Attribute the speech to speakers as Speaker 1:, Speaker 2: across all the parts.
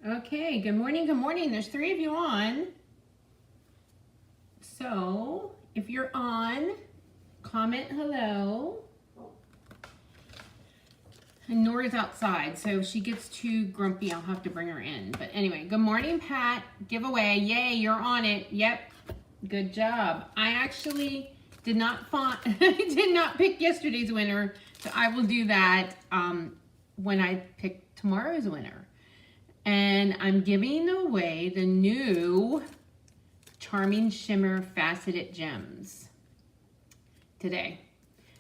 Speaker 1: Okay, good morning, good morning. There's 3 of you on. So, if you're on, comment hello. And Nora's outside, so if she gets too grumpy, I'll have to bring her in. But anyway, good morning, Pat. Giveaway. Yay, you're on it. Yep. Good job. I actually did not pick yesterday's winner, so I will do that when I pick tomorrow's winner. And I'm giving away the new Charming Shimmer Faceted Gems today.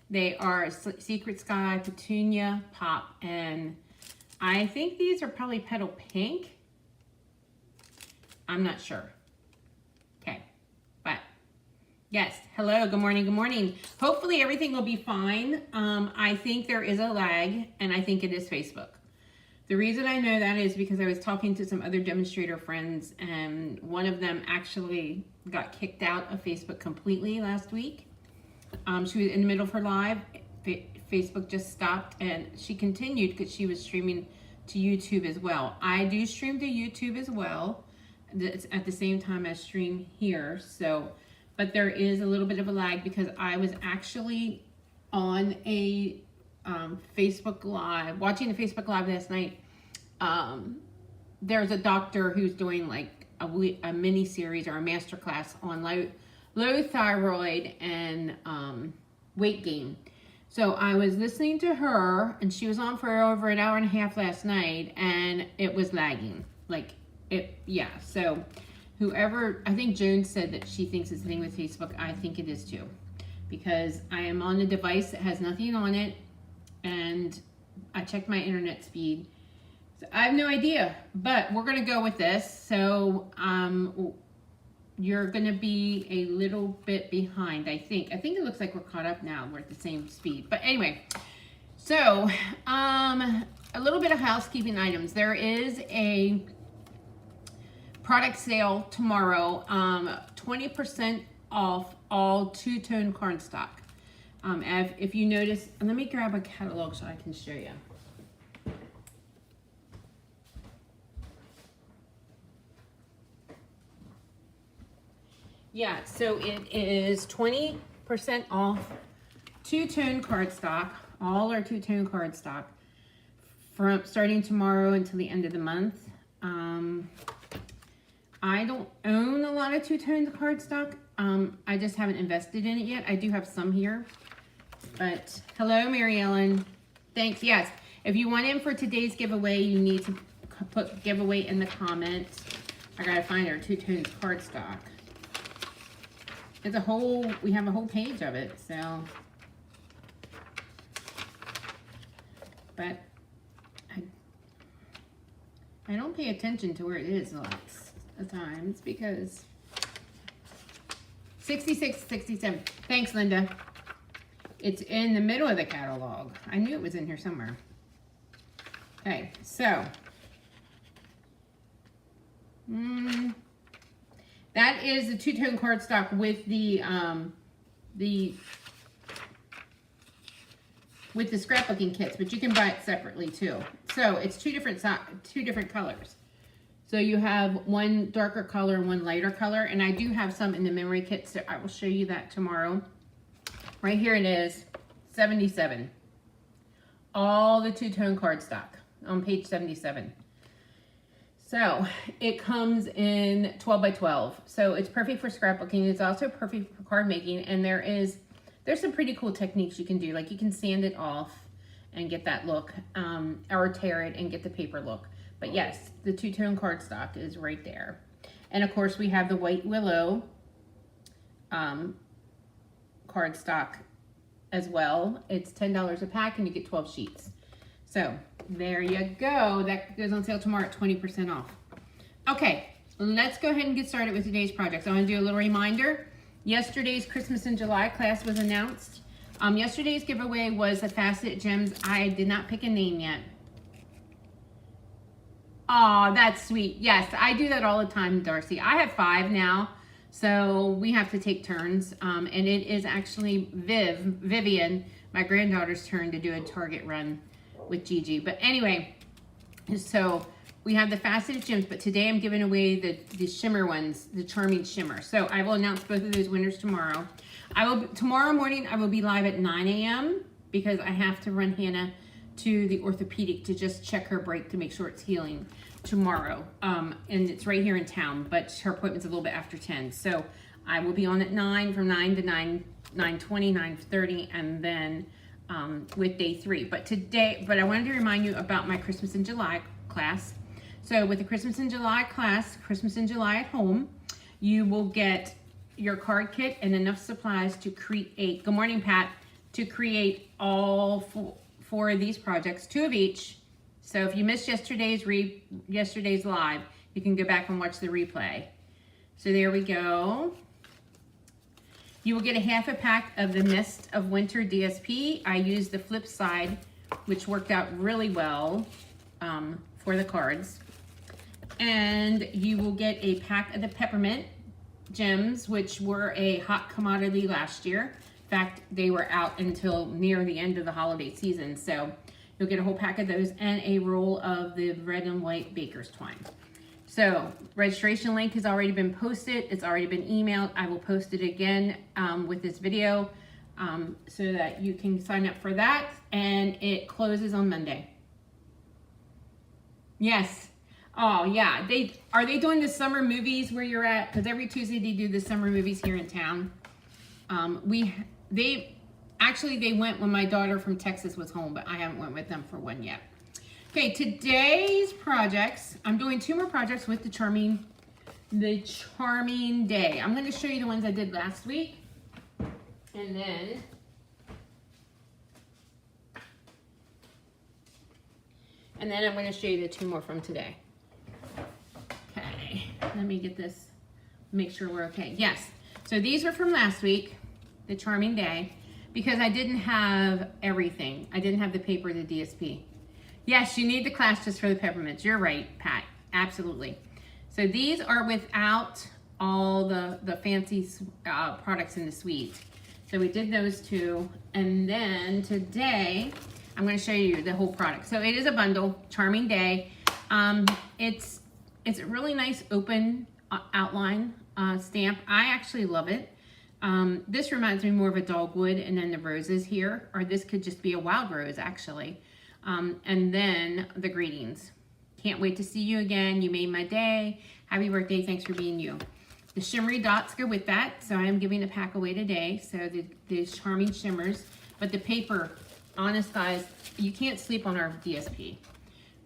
Speaker 1: They are Secret Sky, Petunia, Pop, and I think these are probably Petal Pink. I'm not sure. Okay, but yes, hello, good morning, good morning. Hopefully everything will be fine. I think there is a lag, and I think it is Facebook. The reason I know that is because I was talking to some other demonstrator friends, and one of them actually got kicked out of Facebook completely last week. She was in the middle of her live. Facebook just stopped, and she continued because she was streaming to YouTube as well. I do stream to YouTube as well at the same time as stream here. So, but there is a little bit of a lag because I was actually on a Facebook Live, watching the Facebook Live last night. There's a doctor who's doing like a mini series or a master class on low thyroid and weight gain. So I was listening to her, and she was on for over an hour and a half last night, and it was lagging. Yeah. So whoever, I think Joan said that she thinks it's a thing with Facebook. I think it is too, because I am on a device that has nothing on it, and I checked my internet speed. So I have no idea, but we're gonna go with this. So you're gonna be a little bit behind, I think. I think it looks like we're caught up now. We're at the same speed. But anyway, so a little bit of housekeeping items. There is a product sale tomorrow, 20% off all two-tone cardstock. If you notice, let me grab a catalog so I can show you. Yeah, so it is 20% off two-tone cardstock. All our two-tone cardstock from starting tomorrow until the end of the month. I don't own a lot of two-tone cardstock. I just haven't invested in it yet. I do have some here. But hello, Mary Ellen. Thanks. Yes, if you want in for today's giveaway, you need to put giveaway in the comments. I gotta find our two-tone cardstock. It's we have a whole page of it, so. But I don't pay attention to where it is lots of times because 66, 67. Thanks, Linda. It's in the middle of the catalog. I knew it was in here somewhere. Okay, so. That is the two-tone cardstock with the scrapbooking kits, but you can buy it separately too. So it's two different colors. So you have one darker color and one lighter color, and I do have some in the memory kit, so I will show you that tomorrow. Right here it is, 77. All the two-tone cardstock on page 77. So it comes in 12 by 12. So it's perfect for scrapbooking. It's also perfect for card making. And there's some pretty cool techniques you can do. Like you can sand it off and get that look, or tear it and get the paper look. But yes, the two-tone cardstock is right there. And of course we have the White Willow cardstock as well. It's $10 a pack and you get 12 sheets. So there you go. That goes on sale tomorrow at 20% off. Okay, let's go ahead and get started with today's project. So I want to do a little reminder. Yesterday's Christmas in July class was announced. Yesterday's giveaway was the Facet Gems. I did not pick a name yet. Oh, that's sweet. Yes, I do that all the time, Darcy. I have 5 now, so we have to take turns. And it is actually Vivian, my granddaughter's turn to do a Target run with Gigi. But anyway, so we have the faceted gems, but today I'm giving away the shimmer ones, the Charming Shimmer. So I will announce both of those winners tomorrow. Tomorrow morning I will be live at 9 a.m. because I have to run Hannah to the orthopedic to just check her break to make sure it's healing tomorrow. And it's right here in town, but her appointment's a little bit after 10. So I will be on at 9, from 9 to 9:20, 9:30, and then with day 3. But I wanted to remind you about my Christmas in July class. So with the Christmas in July class, Christmas in July at home, you will get your card kit and enough supplies to create, good morning Pat, to create all 4 of these projects, 2 of each. So if you missed yesterday's live, you can go back and watch the replay. So there we go. You will get a half a pack of the Mist of Winter DSP. I used the flip side, which worked out really well for the cards. And you will get a pack of the Peppermint gems, which were a hot commodity last year. In fact, they were out until near the end of the holiday season. So you'll get a whole pack of those and a roll of the red and white baker's twine. So registration link has already been posted. It's already been emailed. I will post it again with this video so that you can sign up for that. And it closes on Monday. Yes. Oh yeah. Are they doing the summer movies where you're at? Because every Tuesday they do the summer movies here in town. They went when my daughter from Texas was home, but I haven't went with them for one yet. Okay, today's projects, I'm doing 2 more projects with the Charming Day. I'm going to show you the ones I did last week. And then I'm going to show you the 2 more from today. Okay, let me get this, make sure we're okay. Yes, so these are from last week, the Charming Day, because I didn't have everything. I didn't have the paper, the DSP. Yes, you need the class just for the peppermints. You're right, Pat. Absolutely. So these are without all the fancy products in the suite. So we did those 2. And then today, I'm going to show you the whole product. So it is a bundle, Charming Day. It's a really nice open outline stamp. I actually love it. This reminds me more of a dogwood, and then the roses here, or this could just be a wild rose actually. And then the greetings. Can't wait to see you again. You made my day. Happy birthday. Thanks for being you. The shimmery dots go with that. So I am giving a pack away today. So the Charming Shimmers. But the paper, honest guys, you can't sleep on our DSP.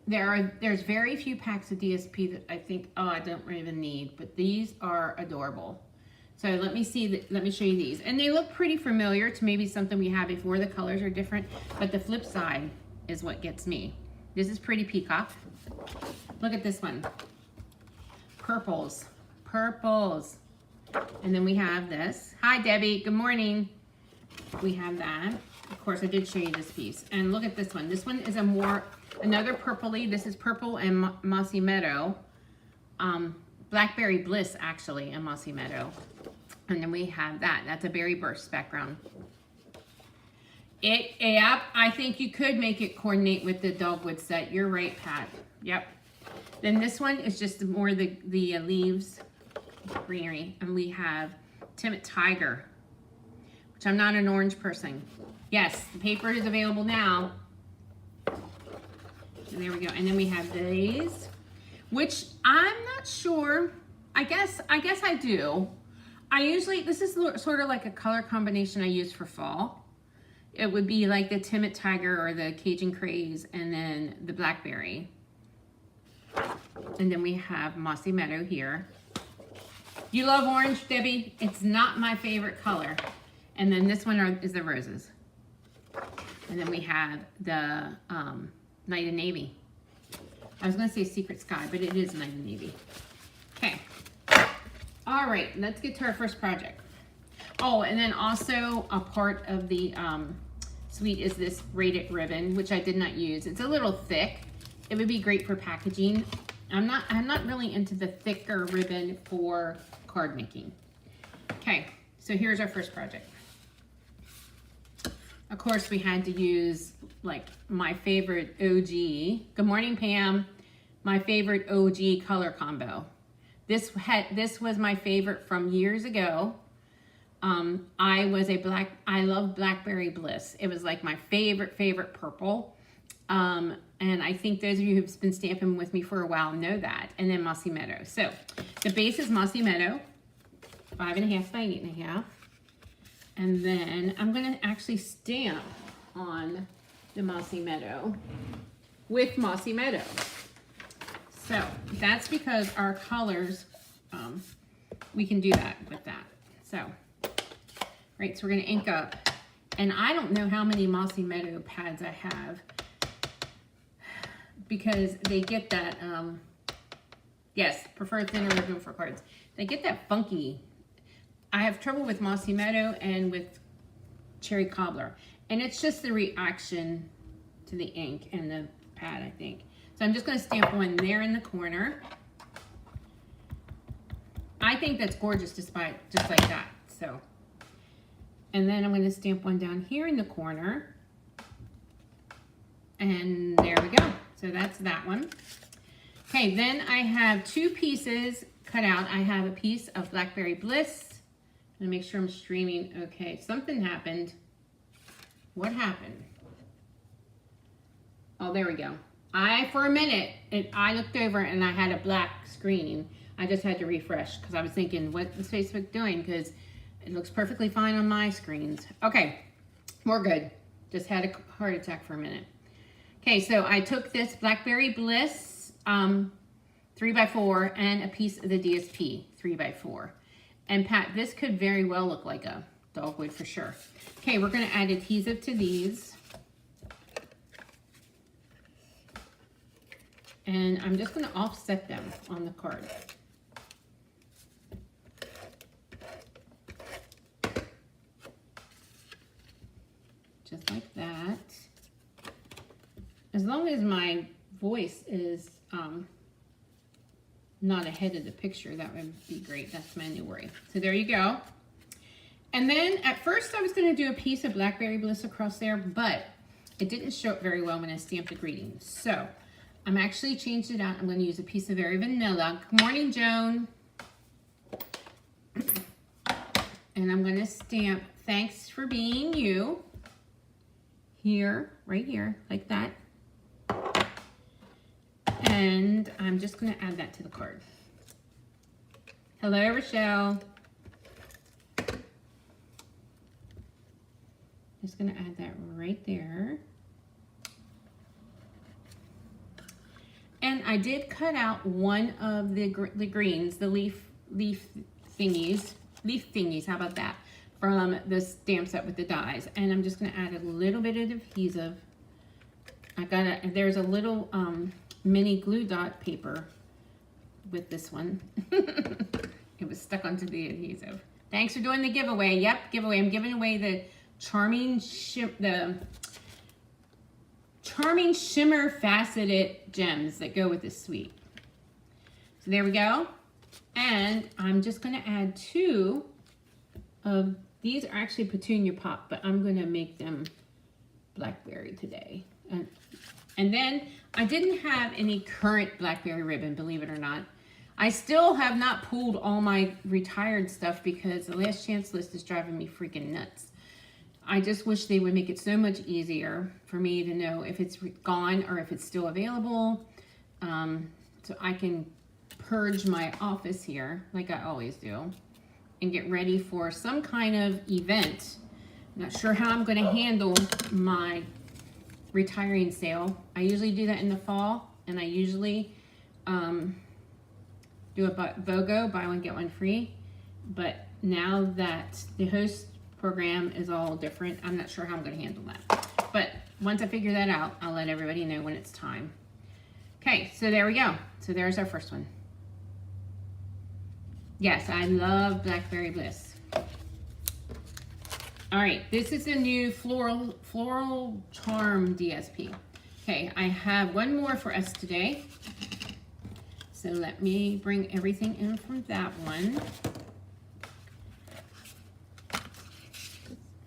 Speaker 1: There's very few packs of DSP that I think, oh, I don't even need. But these are adorable. So let me show you these. And they look pretty familiar to maybe something we had before. The colors are different. But the flip side is what gets me. This is Pretty Peacock. Look at this one. Purples. And then we have this. Hi, Debbie. Good morning. We have that. Of course, I did show you this piece. And look at this one. This one is another purpley. This is Purple and Mossy Meadow. Blackberry Bliss, actually, and Mossy Meadow. And then we have that. That's a Berry Burst background. Yep, I think you could make it coordinate with the dogwood set. You're right, Pat. Yep. Then this one is just more the leaves, greenery. And we have Timid Tiger, which I'm not an orange person. Yes, the paper is available now. And there we go. And then we have these, which I'm not sure. I guess I do. This is sort of like a color combination I use for fall. It would be like the Timid Tiger or the Cajun Craze, and then the Blackberry. And then we have Mossy Meadow here. You love orange, Debbie? It's not my favorite color. And then this one is the roses. And then we have the Night of Navy. I was going to say Secret Sky, but it is Night of Navy. Okay. All right, let's get to our first project. Oh, and then also a part of the suite is this braided ribbon, which I did not use. It's a little thick. It would be great for packaging. I'm not really into the thicker ribbon for card making. Okay, so here's our first project. Of course, we had to use like my favorite OG. Good morning, Pam. my favorite OG color combo. This was my favorite from years ago. I love Blackberry Bliss. It was like my favorite purple. And I think those of you who've been stamping with me for a while know that. And then Mossy Meadow. So the base is Mossy Meadow, 5.5 by 8.5. And then I'm gonna actually stamp on the Mossy Meadow with Mossy Meadow. So that's because our colors, we can do that with that. So, right, so we're gonna ink up. And I don't know how many Mossy Meadow pads I have because they get that, yes, prefer thinner ribbon for cards. They get that funky. I have trouble with Mossy Meadow and with Cherry Cobbler. And it's just the reaction to the ink and the pad, I think. So I'm just gonna stamp one there in the corner. I think that's gorgeous just like that, so. And then I'm gonna stamp one down here in the corner. And there we go. So that's that one. Okay, then I have 2 pieces cut out. I have a piece of Blackberry Bliss. I'm gonna make sure I'm streaming. Okay, something happened. What happened? Oh, there we go. For a minute, I looked over and I had a black screen. I just had to refresh because I was thinking, what is Facebook doing? Because it looks perfectly fine on my screens. Okay, we're good. Just had a heart attack for a minute. Okay, so I took this Blackberry Bliss 3x4 and a piece of the DSP 3x4. And Pat, this could very well look like a dogwood for sure. Okay, we're gonna add adhesive to these. And I'm just gonna offset them on the card. Just like that. As long as my voice is not ahead of the picture, that would be great. That's my new worry. So there you go. And then at first I was gonna do a piece of Blackberry Bliss across there, but it didn't show up very well when I stamped the greeting. So I'm actually changed it out. I'm gonna use a piece of Very Vanilla. Good morning, Joan. And I'm gonna stamp Thanks for Being You here, right here, like that. And I'm just gonna add that to the card. Hello, Rochelle. Just gonna add that right there. And I did cut out one of the greens, the leaf thingies, how about that, from the stamp set with the dies. And I'm just gonna add a little bit of adhesive. There's a little mini glue dot paper with this one. It was stuck onto the adhesive. Thanks for doing the giveaway. Yep, giveaway. I'm giving away the Charming Shimmer Faceted Gems that go with this suite. So there we go. And I'm just gonna add 2 of these are actually Petunia Pop, but I'm gonna make them Blackberry today. And then I didn't have any current Blackberry ribbon, believe it or not. I still have not pulled all my retired stuff because the last chance list is driving me freaking nuts. I just wish they would make it so much easier for me to know if it's gone or if it's still available. So I can purge my office here like I always do and get ready for some kind of event. I'm not sure how I'm going to handle my retiring sale. I usually do that in the fall, and I usually do a BOGO, buy one get one free. But now that the host program is all different, I'm not sure how I'm going to handle that. But once I figure that out, I'll let everybody know when it's time. Okay, so there we go. So there's our first one. Yes, I love Blackberry Bliss. All right, this is the new Floral Charm DSP. Okay, I have one more for us today. So let me bring everything in from that one.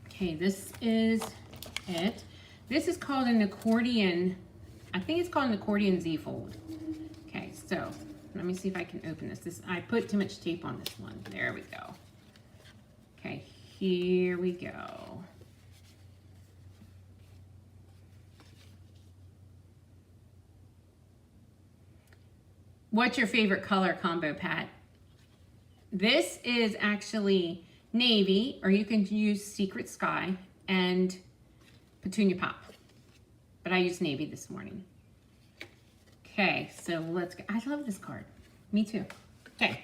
Speaker 1: Okay, this is it. This is called an accordion. I think it's called an accordion Z-fold. So let me see if I can open this. I put too much tape on this one. There we go. Okay, here we go. What's your favorite color combo, Pat? This is actually navy, or you can use Secret Sky and Petunia Pop. But I used navy this morning. Okay, so let's go. I love this card. Me too. Okay,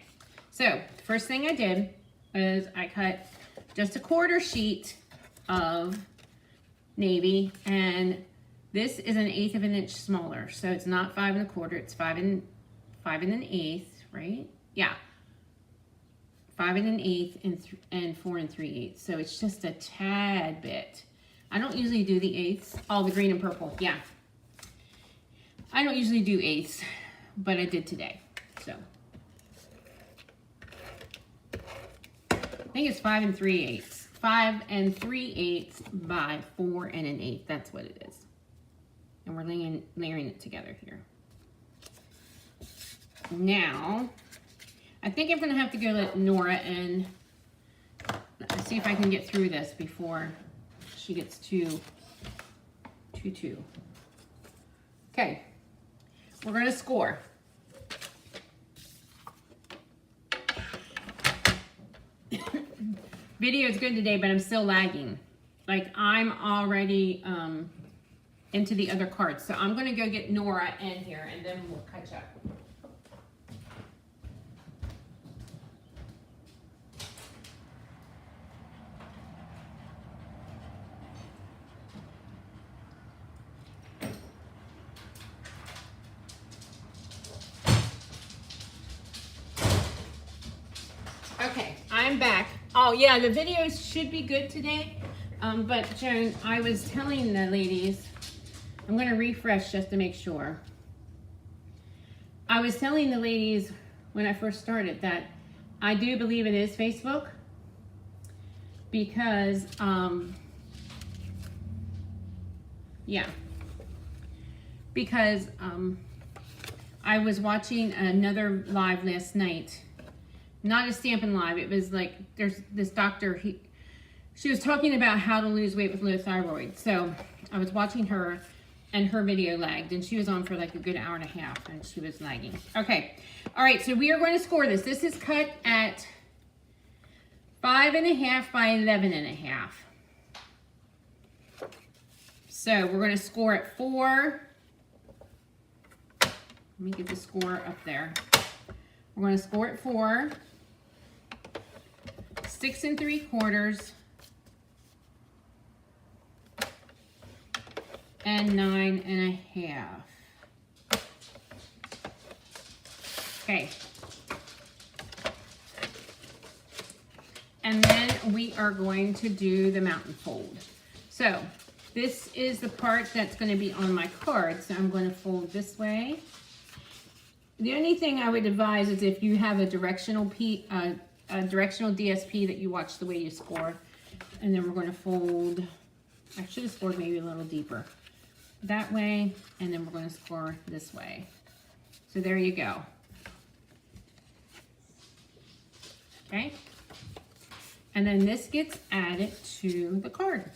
Speaker 1: so the first thing I did is I cut just a 1/4 sheet of navy, and this is 1/8 of an inch smaller. So it's not 5 1/4, it's 5 1/8, right? Yeah. 5 1/8 and 4 3/8. So it's just a tad bit. I don't usually do the 1/8. Oh, the green and purple. Yeah. I don't usually do 1/8, but I did today. So I think it's 5 3/8. 5 3/8 by 4 1/8. That's what it is. And we're layering it together here. Now, I think I'm going to have to go let Nora and see if I can get through this before she gets too. Okay, we're going to score. Video is good today, but I'm still lagging. Like, I'm already into the other cards. So I'm going to go get Nora in here, and then we'll catch up. Okay, I'm back. Oh yeah, the videos should be good today. But Joan, I was telling the ladies, I'm gonna refresh just to make sure. I was telling the ladies when I first started that I do believe it is Facebook because, yeah, because I was watching another live last night. Not a Stampin' Live. It was like, there's this doctor, she was talking about how to lose weight with low thyroid. So I was watching her and her video lagged, and she was on for like a good hour and a half and she was lagging. Okay. All right. So we are going to score this. This is cut at 5 1/2 by 11 1/2. So we're going to score at 4. Let me get the score up there. We're going to score at 4. 6 3/4 and 9 1/2. Okay. And then we are going to do the mountain fold. So this is the part that's going to be on my card. So I'm going to fold this way. The only thing I would advise is if you have a directional DSP that you watch the way you score. And then we're going to fold, I should have scored maybe a little deeper. That way, and then we're going to score this way. So there you go. Okay. And then this gets added to the card.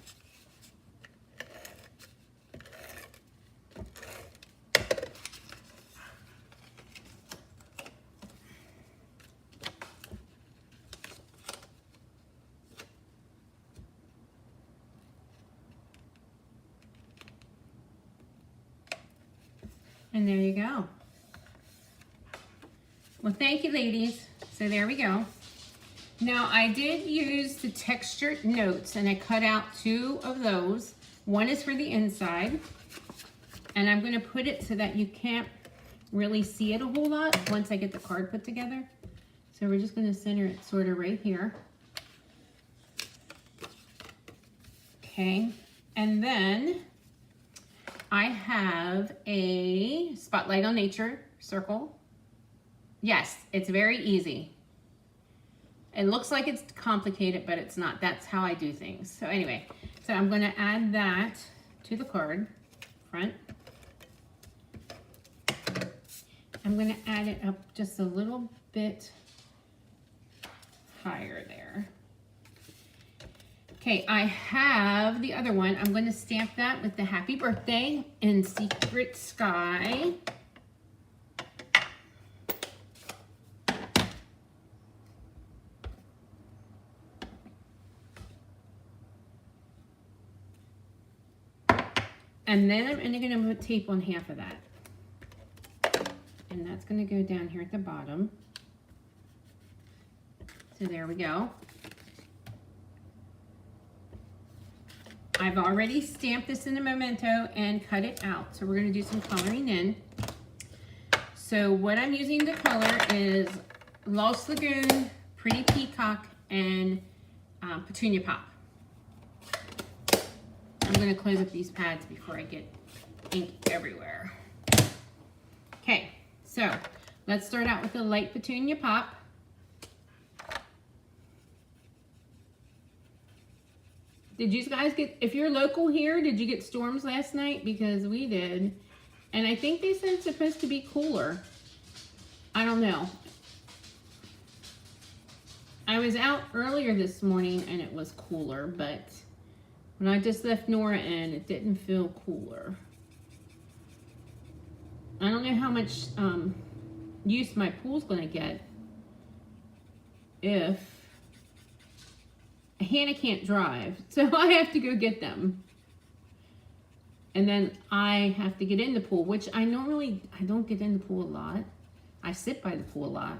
Speaker 1: And there you go. Well, thank you, ladies. So there we go. Now, I did use the textured notes, and I cut out 2 of those. One is for the inside, and I'm going to put it so that you can't really see it a whole lot once I get the card put together. So we're just going to center it sort of right here. Okay, and then I have a Spotlight on Nature circle. Yes, it's very easy. It looks like it's complicated, but it's not. That's how I do things. So anyway, so I'm going to add that to the card front. I'm going to add it up just a little bit higher there. Okay, I have the other one. I'm going to stamp that with the happy birthday in Secret Sky. And then I'm only going to put tape on half of that. And that's going to go down here at the bottom. So there we go. I've already stamped this in a memento and cut it out. So we're going to do some coloring in. So what I'm using to color is Lost Lagoon, Pretty Peacock, and Petunia Pop. I'm going to close up these pads before I get ink everywhere. Okay, so let's start out with the light Petunia Pop. Did you guys get, if you're local here, did you get storms last night? Because we did. And I think they said it's supposed to be cooler. I don't know. I was out earlier this morning and it was cooler, but when I just left Nora in, it didn't feel cooler. I don't know how much use my pool's gonna get if Hannah can't drive, so I have to go get them. And then I have to get in the pool, which I don't get in the pool a lot. I sit by the pool a lot.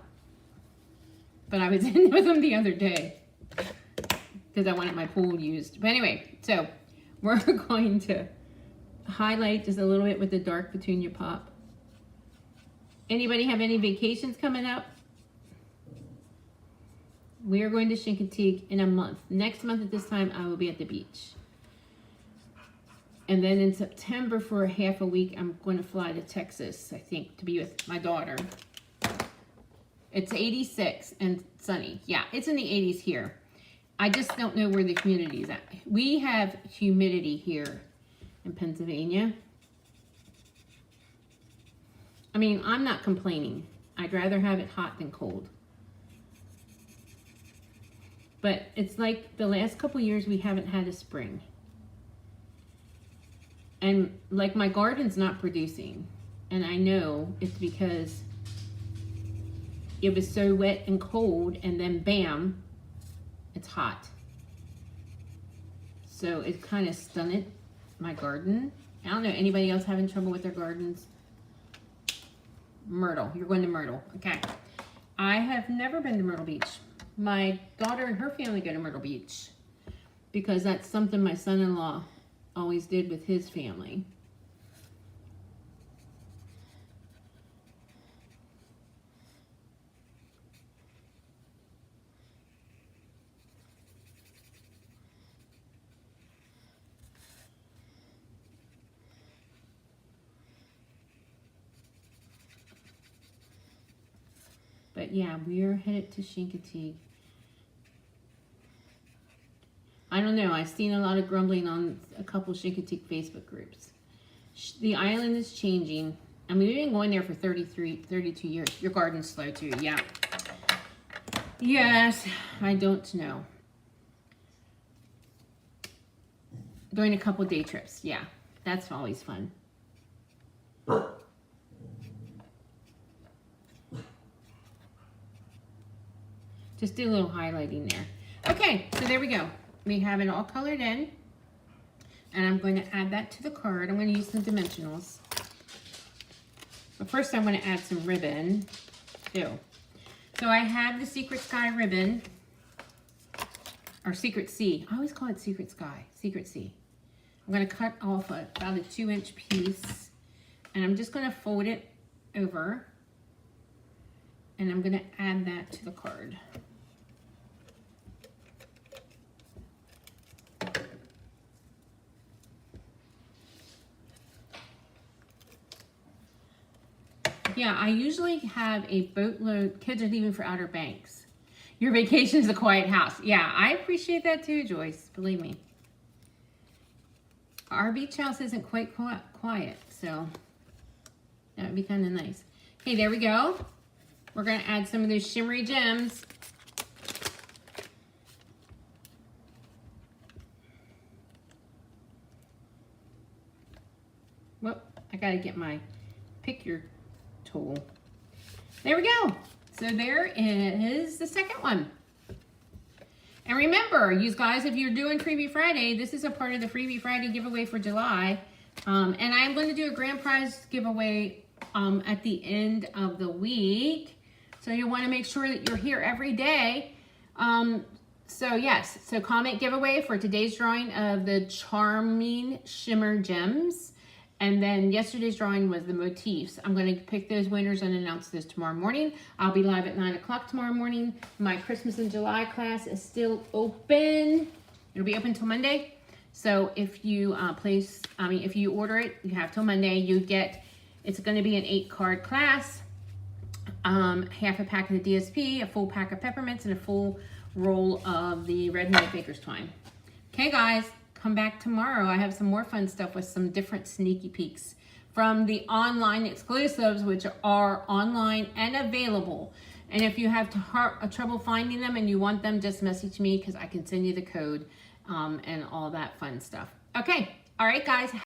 Speaker 1: But I was in with them the other day because I wanted my pool used. But anyway, so we're going to highlight just a little bit with the dark Petunia Pop. Anybody have any vacations coming up? We are going to Chincoteague in a month. Next month at this time, I will be at the beach. And then in September for half a week, I'm going to fly to Texas, I think, to be with my daughter. It's 86 and sunny. Yeah, it's in the 80s here. I just don't know where the humidity is at. We have humidity here in Pennsylvania. I mean, I'm not complaining. I'd rather have it hot than cold. But it's like the last couple years we haven't had a spring. And like my garden's not producing. And I know it's because it was so wet and cold and then bam, it's hot. So it kind of stunted my garden. I don't know, anybody else having trouble with their gardens? Myrtle, you're going to Myrtle, okay. I have never been to Myrtle Beach. My daughter and her family go to Myrtle Beach because that's something my son-in-law always did with his family. But yeah, we're headed to Chincoteague. I don't know. I've seen a lot of grumbling on a couple Chincoteague Facebook groups. The island is changing. I mean, we've been going there for 32 years. Your garden's slow too, yeah. Yes, I don't know. Doing a couple day trips, yeah. That's always fun. Just do a little highlighting there. Okay, so there we go. We have it all colored in. And I'm going to add that to the card. I'm going to use some dimensionals. But first I'm going to add some ribbon too. So I have the Secret Sky ribbon. Or Secret Sea. I always call it Secret Sky. Secret Sea. I'm going to cut off about a 2-inch piece. And I'm just going to fold it over. And I'm going to add that to the card. Yeah, I usually have a boatload. Kids are leaving for Outer Banks. Your vacation is a quiet house. Yeah, I appreciate that too, Joyce. Believe me. Our beach house isn't quite quiet, so that would be kind of nice. Okay, there we go. We're going to add some of those shimmery gems. Whoop, I got to get my pick your tool. There we go. So there is the second one. And remember, you guys, if you're doing Freebie Friday, this is a part of the Freebie Friday giveaway for July. And I'm going to do a grand prize giveaway at the end of the week. So you want to make sure that you're here every day. So yes, so comment giveaway for today's drawing of the Charming Shimmer Gems. And then yesterday's drawing was the motifs. I'm going to pick those winners and announce this tomorrow morning. I'll be live at 9 o'clock tomorrow morning. My Christmas in July class is still open. It'll be open till Monday. So if you if you order it, you have till Monday. You get, it's going to be an 8-card class. Half a pack of the DSP, a full pack of peppermints, and a full roll of the red and white baker's twine. Okay, guys. Come back tomorrow. I have some more fun stuff with some different sneaky peeks from the online exclusives, which are online and available. And if you have trouble finding them and you want them, just message me because I can send you the code and all that fun stuff. Okay. All right, guys.